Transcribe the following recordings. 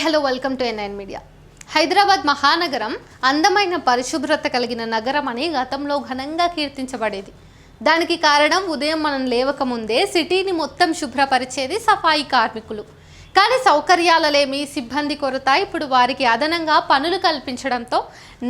Hello welcome to NIN media. Hyderabad మహానగరం అందమైన పరిశుభ్రత కలిగిన నగరం అని గతంలో ఘనంగా కీర్తించబడేది. దానికి కారణం ఉదయం మనం లేవకముందే సిటీని మొత్తం శుభ్రపరిచేది సఫాయి కార్మికులు. కానీ సౌకర్యాలలేమి, సిబ్బంది కొరత ఇప్పుడు వారికి అదనంగా పనులు కల్పించడంతో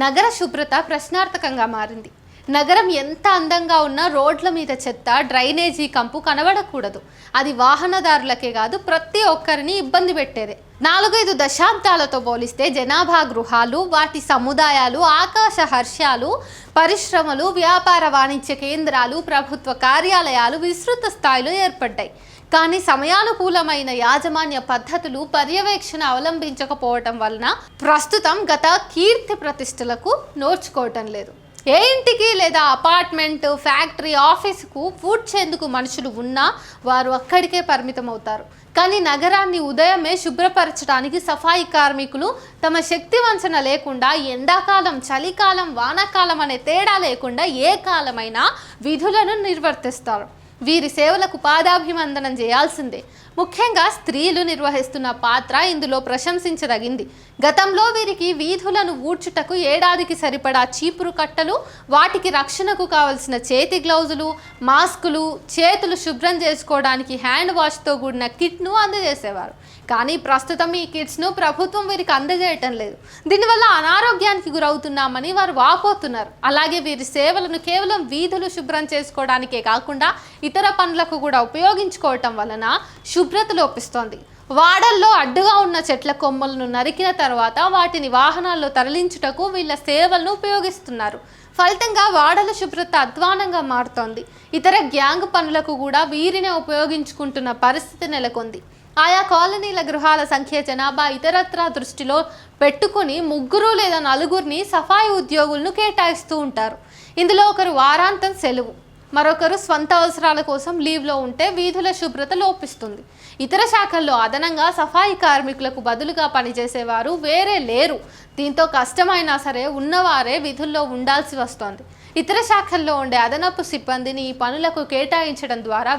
నగర శుభ్రత ప్రశ్నార్థకంగా మారింది. నగరం ఎంత అందంగా ఉన్నా రోడ్ల మీద చెత్త, డ్రైనేజీ కంపు కనబడకూడదు. అది వాహనదారులకే కాదు, ప్రతి ఒక్కరిని ఇబ్బంది పెట్టేదే. 4-5 దశాబ్దాలతో పోలిస్తే జనాభా గృహాలు, వాటి సముదాయాలు, ఆకాశ హర్షాలు, పరిశ్రమలు, వ్యాపార వాణిజ్య కేంద్రాలు, ప్రభుత్వ కార్యాలయాలు విస్తృత స్థాయిలో ఏర్పడ్డాయి. కానీ సమయానుకూలమైన యాజమాన్య పద్ధతులు, పర్యవేక్షణ అవలంబించకపోవటం వలన ప్రస్తుతం గత కీర్తి ప్రతిష్టలకు నోచుకోవటం లేదు. ఏ ఇంటికి లేదా అపార్ట్మెంట్, ఫ్యాక్టరీ, ఆఫీసుకు పూడ్చేందుకు మనుషులు ఉన్నా వారు అక్కడికే పరిమితం అవుతారు. కానీ నగరాన్ని ఉదయమే శుభ్రపరచడానికి సఫాయి కార్మికులు తమ శక్తి వంచన లేకుండా ఎండాకాలం, చలికాలం, వానాకాలం అనే తేడా లేకుండా ఏ కాలమైనా విధులను నిర్వర్తిస్తారు. వీరి సేవలకు పాదాభివందనం చేయాల్సిందే. ముఖ్యంగా స్త్రీలు నిర్వహిస్తున్న పాత్ర ఇందులో ప్రశంసించదగింది. గతంలో వీరికి వీధులను ఊడ్చుటకు ఏడాదికి సరిపడా చీపురు కట్టలు, వాటికి రక్షణకు కావలసిన చేతి గ్లౌజులు, మాస్కులు, చేతులు శుభ్రం చేసుకోవడానికి హ్యాండ్ వాష్తో కూడిన కిట్ను అందజేసేవారు. కానీ ప్రస్తుతం ఈ కిట్స్ను ప్రభుత్వం వీరికి అందజేయటం లేదు. దీనివల్ల అనారోగ్యానికి గురవుతున్నామని వారు వాపోతున్నారు. అలాగే వీరి సేవలను కేవలం వీధులు శుభ్రం చేసుకోవడానికే కాకుండా ఇతర పనులకు కూడా ఉపయోగించుకోవటం వలన శుభ్రత లోపిస్తోంది. వాడల్లో అడ్డుగా ఉన్న చెట్ల కొమ్మలను నరికిన తర్వాత వాటిని వాహనాల్లో తరలించుటకు వీళ్ళ సేవలను ఉపయోగిస్తున్నారు. ఫలితంగా వాడల శుభ్రత అధ్వానంగా మారుతోంది. ఇతర గ్యాంగ్ పనులకు కూడా వీరినే ఉపయోగించుకుంటున్న పరిస్థితి నెలకొంది. ఆయా కాలనీల గృహాల సంఖ్య, జనాభా ఇతరత్రా దృష్టిలో పెట్టుకుని 3 లేదా 4 సఫాయి ఉద్యోగులను కేటాయిస్తూ ఉంటారు. ఇందులో ఒకరు వారాంతం సెలవు, మరొకరు స్వంత అవసరాల కోసం లీవ్లో ఉంటే వీధుల శుభ్రత లోపిస్తుంది. ఇతర శాఖల్లో అదనంగా సఫాయి కార్మికులకు బదులుగా పనిచేసేవారు వేరే లేరు. దీంతో కష్టమైనా సరే ఉన్నవారే విధుల్లో ఉండాల్సి వస్తోంది. ఇతర శాఖల్లో ఉండే అదనపు సిబ్బందిని ఈ పనులకు కేటాయించడం ద్వారా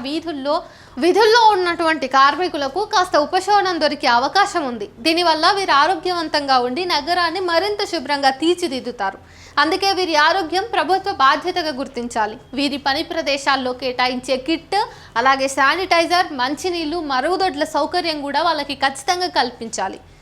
విధుల్లో ఉన్నటువంటి కార్మికులకు కాస్త ఉపశమనం దొరికే అవకాశం ఉంది. దీనివల్ల వీరు ఆరోగ్యవంతంగా ఉండి నగరాన్ని మరింత శుభ్రంగా తీర్చిదిద్దుతారు. అందుకే వీరి ఆరోగ్యం ప్రభుత్వ బాధ్యతగా గుర్తించాలి. వీరి పని ప్రదేశాల్లో కేటాయించే కిట్, అలాగే శానిటైజర్, మంచినీళ్లు, మరుగుదొడ్ల సౌకర్యం కూడా వాళ్ళకి ఖచ్చితంగా కల్పించాలి.